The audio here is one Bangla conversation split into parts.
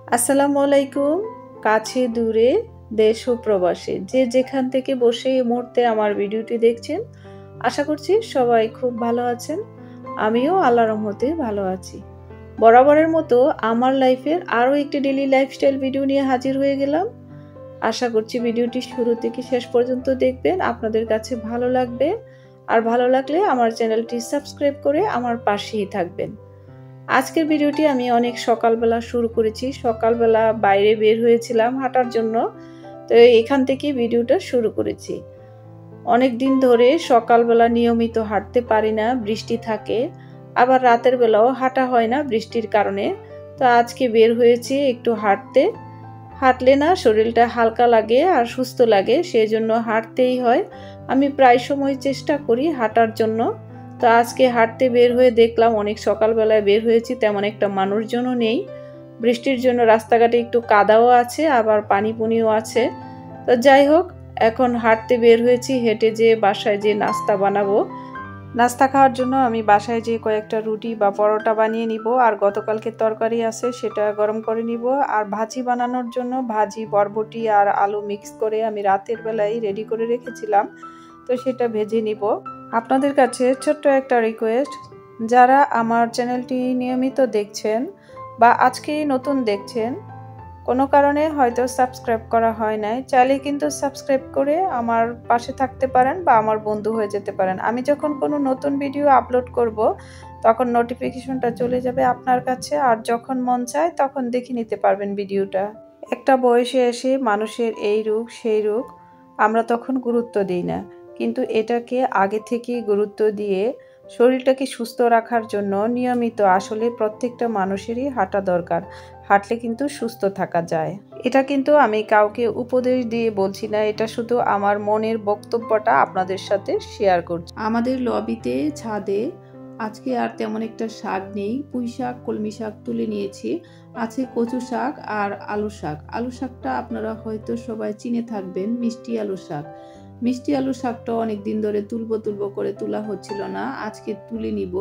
আসসালামু আলাইকুম। কাছে দূরে দেশ ও প্রবাসে যে যেখান থেকে বসে এই মুহূর্তে আমার ভিডিওটি দেখছেন, আশা করছি সবাই খুব ভালো আছেন। আমিও আল্লাহর রহমতে ভালো আছি। বরাবরের মতো আমার লাইফের আরও একটি ডেইলি লাইফস্টাইল ভিডিও নিয়ে হাজির হয়ে গেলাম। আশা করছি ভিডিওটি শুরু থেকে শেষ পর্যন্ত দেখবেন, আপনাদের কাছে ভালো লাগবে। আর ভালো লাগলে আমার চ্যানেলটি সাবস্ক্রাইব করে আমার পাশেই থাকবেন। আজকের ভিডিওটি আমি অনেক সকালবেলা শুরু করেছি। সকালবেলা বাইরে বের হয়েছিলাম হাঁটার জন্য। তো এখান থেকে ভিডিওটা শুরু করেছি। অনেক দিন ধরে সকালবেলা নিয়মিত হাঁটতে পারি না, বৃষ্টি থাকে। আবার রাতের বেলাও হাঁটা হয় না বৃষ্টির কারণে। তো আজকে বের হয়েছি একটু হাঁটতে। হাঁটলে না শরীরটা হালকা লাগে আর সুস্থ লাগে, সেজন্য হাঁটতেই হয়। আমি প্রায় সময় চেষ্টা করি হাঁটার জন্য। তো আজকে হাঁটতে বের হয়ে দেখলাম অনেক সকালবেলায় বের হয়েছি, তেমন একটা মানুষজনও নেই। বৃষ্টির জন্য রাস্তাঘাটে একটু কাদাও আছে, আবার পানিপুনিও আছে। তো যাই হোক, এখন হাঁটতে বের হয়েছি, হেঁটে যেয়ে বাসায় যেয়ে নাস্তা বানাবো। নাস্তা খাওয়ার জন্য আমি বাসায় যেয়ে কয়েকটা রুটি বা পরোটা বানিয়ে নিব, আর গতকালকে তরকারি আছে সেটা গরম করে নিব। আর ভাজি বানানোর জন্য ভাজি, বরবটি আর আলু মিক্স করে আমি রাতের বেলায় রেডি করে রেখেছিলাম, তো সেটা ভেজে নিব। আপনাদের কাছে ছোট্ট একটা রিকোয়েস্ট, যারা আমার চ্যানেলটি নিয়মিত দেখছেন বা আজকেই নতুন দেখছেন, কোনো কারণে হয়তো সাবস্ক্রাইব করা হয় নাই, চাইলে কিন্তু সাবস্ক্রাইব করে আমার পাশে থাকতে পারেন বা আমার বন্ধু হয়ে যেতে পারেন। আমি যখন কোনো নতুন ভিডিও আপলোড করব, তখন নোটিফিকেশনটা চলে যাবে আপনার কাছে, আর যখন মন চায় তখন দেখে নিতে পারবেন ভিডিওটা। একটা বয়সে এসে মানুষের এই রোগ সেই রোগ আমরা তখন গুরুত্ব দিই না, কিন্তু এটাকে আগে থেকেই গুরুত্ব দিয়ে শরীরটাকে সুস্থ রাখার জন্য নিয়মিত আসলে প্রত্যেকটা মানুষেরই হাঁটা দরকার। হাঁটলে কিন্তু সুস্থ থাকা যায়। এটা কিন্তু আমি কাউকে উপদেশ দিয়ে বলছি না, এটা শুধু আমার মনের বক্তব্যটা আপনাদের সাথে শেয়ার করছি। আমাদের লবিতে ছাদে আজকে আর তেমন একটা শাক নেই, পুঁই শাক, কলমি শাক তুলে নিয়েছি। আছে কচু শাক আর আলু শাক। আলু শাকটা আপনারা হয়তো সবাই চিনে থাকবেন, মিষ্টি আলু শাক। মিষ্টি আলু শাকটা অনেকদিন ধরে তুলবো করে তোলা হচ্ছিল না, আজকে তুলে নিব।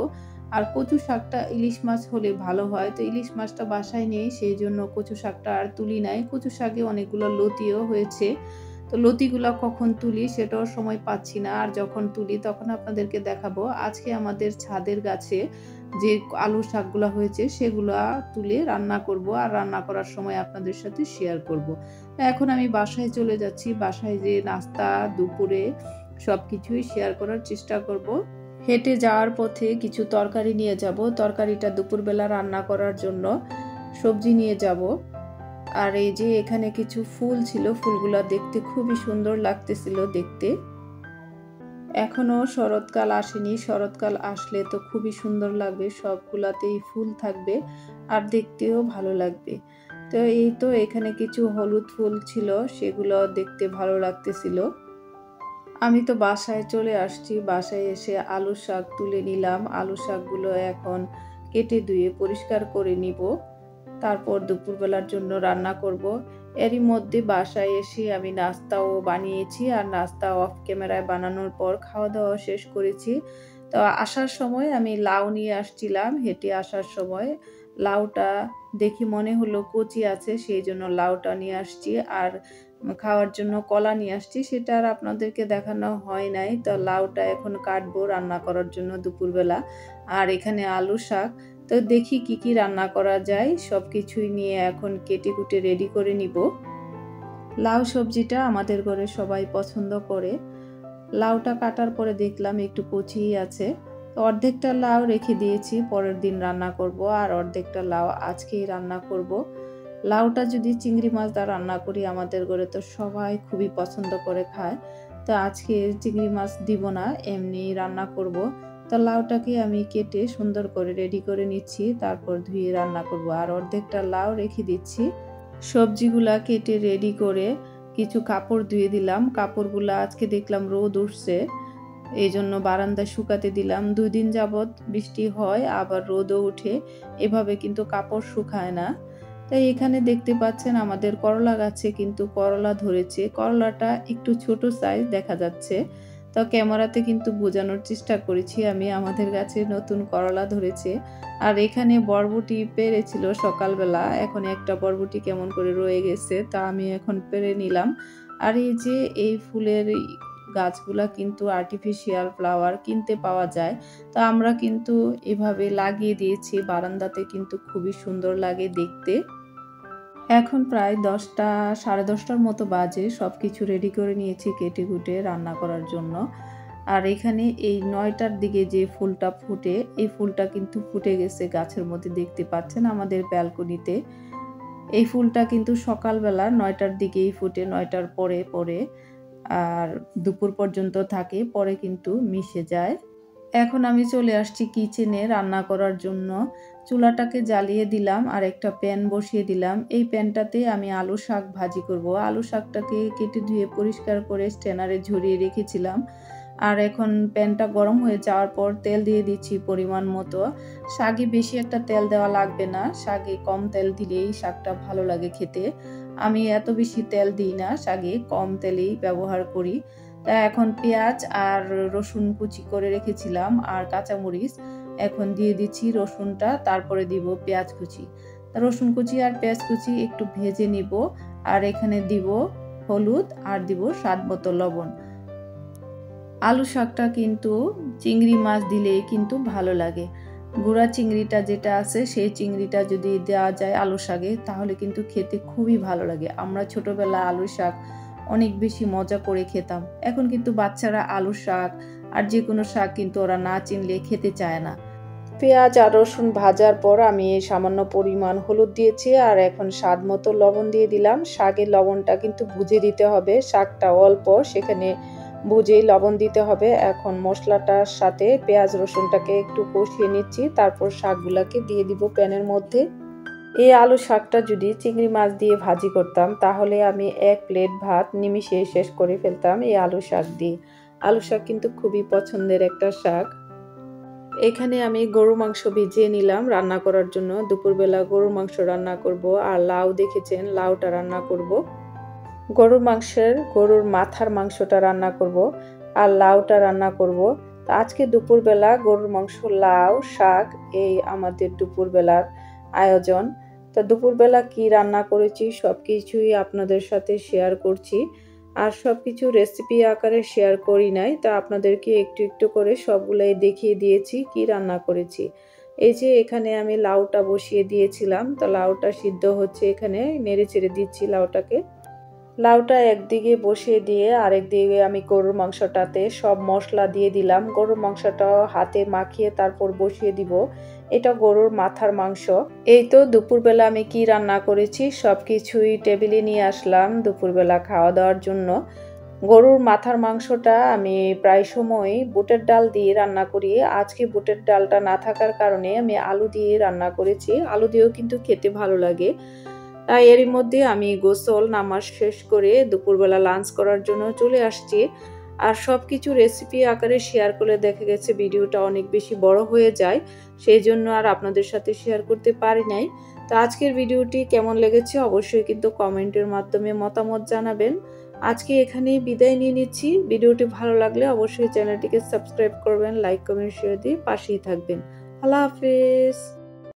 আর কচু শাকটা ইলিশ মাছ হলে ভালো হয়, তো ইলিশ মাছটা বাসায় নেই, সেই জন্য কচু শাকটা আর তুলি নাই। কচু শাকে অনেকগুলো লতিও হয়েছে, তো লতিগুলা কখন তুলি সেটাও সময় পাচ্ছি না, আর যখন তুলি তখন আপনাদেরকে দেখাবো। আজকে আমাদের ছাদের গাছে যে আলু শাকগুলা হয়েছে সেগুলা তুলে রান্না করব, আর রান্না করার সময় আপনাদের সাথে শেয়ার করব। এখন আমি বাসায় চলে যাচ্ছি, বাসায় যে নাস্তা দুপুরে সবকিছুই শেয়ার করার চেষ্টা করব। হেঁটে যাওয়ার পথে কিছু তরকারি নিয়ে যাব, তরকারিটা দুপুরবেলা রান্না করার জন্য। সবজি নিয়ে যাব। আর এই যে এখানে কিছু ফুল ছিল, ফুলগুলা দেখতে খুবই সুন্দর লাগতেছিল দেখতে। এখনো শরৎকাল আসেনি, শরৎকাল আসলে তো খুবই সুন্দর লাগবে, সবগুলাতেই ফুল থাকবে আর দেখতেও ভালো লাগবে। তো এই তো এখানে কিছু হলুদ ফুল ছিল, সেগুলো দেখতে ভালো লাগতেছিল। আমি তো বাসায় চলে আসছি, বাসায় এসে আলু শাক তুলে নিলাম। আলু শাকগুলো এখন কেটে ধুয়ে পরিষ্কার করে নিব, তারপর দুপুরবেলার জন্য রান্না করব। এরই মধ্যে বাসায় এসে আমি নাস্তাও বানিয়েছি, আর নাস্তা অফ ক্যামেরায় বানানোর পর খাওয়া দাওয়া শেষ করেছি। তো আসার সময় আমি লাউ নিয়ে আসছিলাম, হেঁটে আসার সময় লাউটা দেখি মনে হলো কচি আছে, সেই জন্য লাউটা নিয়ে আসছি। আর খাওয়ার জন্য কলা নিয়ে আসছি, সেটা আর আপনাদেরকে দেখানো হয় নাই। তো লাউটা এখন কাটবো রান্না করার জন্য দুপুরবেলা। আর এখানে আলু শাক, তো দেখি কি কি রান্না করা যায়, সব কিছুই নিয়ে এখন কেটে কুটে রেডি করে নিব। লাউ সবজিটা আমাদের ঘরে সবাই পছন্দ করে। লাউটা কাটার পরে দেখলাম একটু কচিই আছে, তো অর্ধেকটা লাউ রেখে দিয়েছি, পরের দিন রান্না করব। আর অর্ধেকটা লাউ আজকেই রান্না করব। লাউটা যদি চিংড়ি মাছ দিয়ে রান্না করি, আমাদের ঘরে তো সবাই খুবই পছন্দ করে খায়। তো আজকে চিংড়ি মাছ দিব না, এমনি রান্না করব। তো লাউটাকে আমি কেটে সুন্দর করে রেডি করে নিচ্ছি, তারপর ধুয়ে রান্না করব। আর অর্ধেকটা লাউ রেখে দিচ্ছি। সবজিগুলা কেটে রেডি করে কিছু কাপড় ধুয়ে দিলাম। কাপড়গুলা আজকে দেখলাম রোদ উঠছে, এই জন্য বারান্দায় শুকাতে দিলাম। 2 দিন যাবৎ বৃষ্টি হয় আবার রোদও ওঠে, এভাবে কিন্তু কাপড় শুকায় না। তাই এখানে দেখতে পাচ্ছেন আমাদের করলা গাছে কিন্তু করলা ধরেছে। করলাটা একটু ছোট সাইজ দেখা যাচ্ছে, তো ক্যামেরাতে কিন্তু বোঝানোর চেষ্টা করেছি আমি আমাদের গাছে নতুন করলা ধরেছে। আর এখানে বরবটি পেড়েছিল সকালবেলা, এখন একটা বরবটি কেমন করে রয়ে গেছে, তা আমি এখন পেড়ে নিলাম। আর এই যে এই ফুলের গাছগুলা কিন্তু আর্টিফিশিয়াল ফ্লাওয়ার কিনতে পাওয়া যায়, তো আমরা কিন্তু এভাবে লাগিয়ে দিয়েছি বারান্দাতে, কিন্তু খুবই সুন্দর লাগে দেখতে। এখন প্রায় 10টা সাড়ে 10টার মতো বাজে, সব কিছু রেডি করে নিয়েছি কেটে কুটে রান্না করার জন্য। আর এখানে এই 9টার দিকে যে ফুলটা ফুটে, এই ফুলটা কিন্তু ফুটে গেছে গাছের মধ্যে, দেখতে পাচ্ছেন আমাদের ব্যালকনিতে। এই ফুলটা কিন্তু সকালবেলা 9টার দিকেই ফুটে, 9টার পরে পরে আর দুপুর পর্যন্ত থাকে, পরে কিন্তু মিশে যায়। এখন আমি চলে আসছি কিচেনে রান্না করার জন্য। চুলাটাকে জ্বালিয়ে দিলাম আর একটা প্যান বসিয়ে দিলাম। এই প্যানটাতে আমি আলু শাক ভাজি করব। আলু শাকটাকে কেটে ধুয়ে পরিষ্কার করে স্ট্যানারে ঝরিয়ে রেখেছিলাম। আর এখন প্যানটা গরম হয়ে যাওয়ার পর তেল দিয়ে দিচ্ছি পরিমাণ মতো। শাকে বেশি একটা তেল দেওয়া লাগবে না, শাকে কম তেল দিলেই শাকটা ভালো লাগে খেতে। আমি এত বেশি তেল দিই না, শাকে কম তেলেই ব্যবহার করি। তা এখন পেঁয়াজ আর রসুন কুচি করে রেখেছিলাম আর কাঁচামরিচ, এখন দিয়ে দিচ্ছি রসুনটা, তারপরে দিব পেঁয়াজ কুচি। রসুন কুচি আর পেঁয়াজ কুচি একটু ভেজে নিব। আর এখানে দিব হলুদ আর দিব স্বাদ মতো লবণ। আলু শাকটা কিন্তু চিংড়ি মাছ দিলেই কিন্তু ভালো লাগে। গুঁড়া চিংড়িটা যেটা আছে সেই চিংড়িটা যদি দেওয়া যায় আলু শাকে, তাহলে কিন্তু খেতে খুবই ভালো লাগে। আমরা ছোটবেলা আলু শাক অনেক বেশি মজা করে খেতাম। এখন কিন্তু বাচ্চারা আলু শাক আর যে কোনো শাক কিন্তু ওরা না চিনলে খেতে চায় না। পেঁয়াজ আর রসুন ভাজার পর আমি সামান্য পরিমাণ হলুদ দিয়েছি আর এখন স্বাদ মতো লবণ দিয়ে দিলাম। শাকের লবণটা কিন্তু বুঝে দিতে হবে, শাকটা অল্প সেখানে বুঝেই লবণ দিতে হবে। এখন মশলাটার সাথে পেঁয়াজ রসুনটাকে একটু কষিয়ে নিচ্ছি, তারপর শাকগুলাকে দিয়ে দিব প্যানের মধ্যে। এই আলু শাকটা যদি চিংড়ি মাছ দিয়ে ভাজি করতাম, তাহলে আমি 1 প্লেট ভাত নিমিষে শেষ করে ফেলতাম এই আলু শাক দিয়ে। আলু শাক কিন্তু খুবই পছন্দের একটা শাক। এখানে আমি গরুর মাংস ভিজিয়ে নিলাম রান্না করার জন্য। দুপুরবেলা গরুর মাংস রান্না করব আর লাউ দেখেছেন, লাউটা রান্না করব। গরুর মাথার মাংসটা রান্না করব আর লাউটা রান্না করব। তো আজকে দুপুরবেলা গরুর মাংস, লাউ, শাক, এই আমাদের দুপুরবেলার আয়োজন। তো দুপুরবেলা কি রান্না করেছি সব কিছুই আপনাদের সাথে শেয়ার করছি। আর সব কিছু রেসিপি আকারে শেয়ার করি নাই, তা আপনাদেরকে একটু একটু করে সবগুলাই দেখিয়ে দিয়েছি কি রান্না করেছি। এই যে এখানে আমি লাউটা বসিয়ে দিয়েছিলাম, তো লাউটা সিদ্ধ হচ্ছে, এখানে নেড়ে চেড়ে দিচ্ছি লাউটাকে। লাউটা একদিকে বসিয়ে দিয়ে আরেকদিকে আমি গরুর মাংসটাতে সব মশলা দিয়ে দিলাম। গরুর মাংসটা হাতে মাখিয়ে তারপর বসিয়ে দিব। এটা গরুর মাথার মাংস। এই তো দুপুরবেলা আমি কি রান্না করেছি সব কিছুই টেবিলে নিয়ে আসলাম দুপুরবেলা খাওয়া দাওয়ার জন্য। গরুর মাথার মাংসটা আমি প্রায় সময় বুটের ডাল দিয়ে রান্না করি। আজকে বুটের ডালটা না থাকার কারণে আমি আলু দিয়ে রান্না করেছি। আলু দিয়েও কিন্তু খেতে ভালো লাগে। তাই এরই মধ্যে আমি গোসল নামাজ শেষ করে দুপুরবেলা লাঞ্চ করার জন্য চলে আসছি। আর সব কিছু রেসিপি আকারে শেয়ার করলে দেখা গেছে ভিডিওটা অনেক বেশি বড় হয়ে যায়, সেই জন্য আর আপনাদের সাথে শেয়ার করতে পারি নাই। তো আজকের ভিডিওটি কেমন লেগেছে অবশ্যই কিন্তু কমেন্টের মাধ্যমে মতামত জানাবেন। আজকে এখানেই বিদায় নিয়ে নিচ্ছি। ভিডিওটি ভালো লাগলে অবশ্যই চ্যানেলটিকে সাবস্ক্রাইব করবেন, লাইক কমেন্ট শেয়ার দিয়ে পাশেই থাকবেন। আল্লাহ হাফেজ।